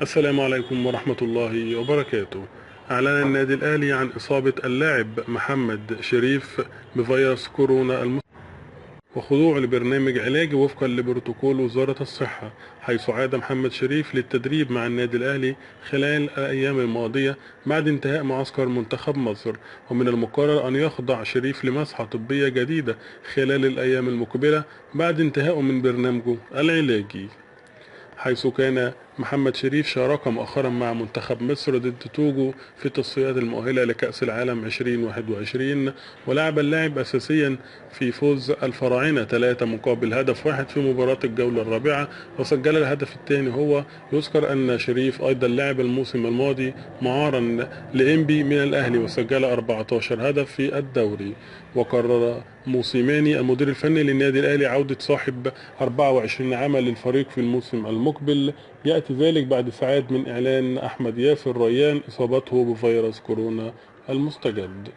السلام عليكم ورحمة الله وبركاته. أعلن النادي الأهلي عن إصابة اللاعب محمد شريف بفيروس كورونا وخضوعه لبرنامج علاجي وفقا لبروتوكول وزارة الصحة، حيث عاد محمد شريف للتدريب مع النادي الأهلي خلال الأيام الماضية بعد انتهاء معسكر منتخب مصر. ومن المقرر أن يخضع شريف لمسحة طبية جديدة خلال الأيام المقبلة بعد انتهائه من برنامجه العلاجي، حيث كان محمد شريف شارك مؤخرا مع منتخب مصر ضد توجو في التصفيات المؤهلة لكأس العالم 2021، ولعب اللاعب أساسيا في فوز الفراعنة 3-1 في مباراة الجولة الرابعة، وسجل الهدف الثاني هو. يذكر أن شريف أيضا لعب الموسم الماضي معارا لإنبي من الأهلي وسجل 14 هدف في الدوري. وقرر موسيماني المدير الفني للنادي الأهلي عودة صاحب 24 عاما للفريق في الموسم المقبل، يأتي ذلك بعد ساعات من إعلان أحمد ياسر ريان إصابته بفيروس كورونا المستجد.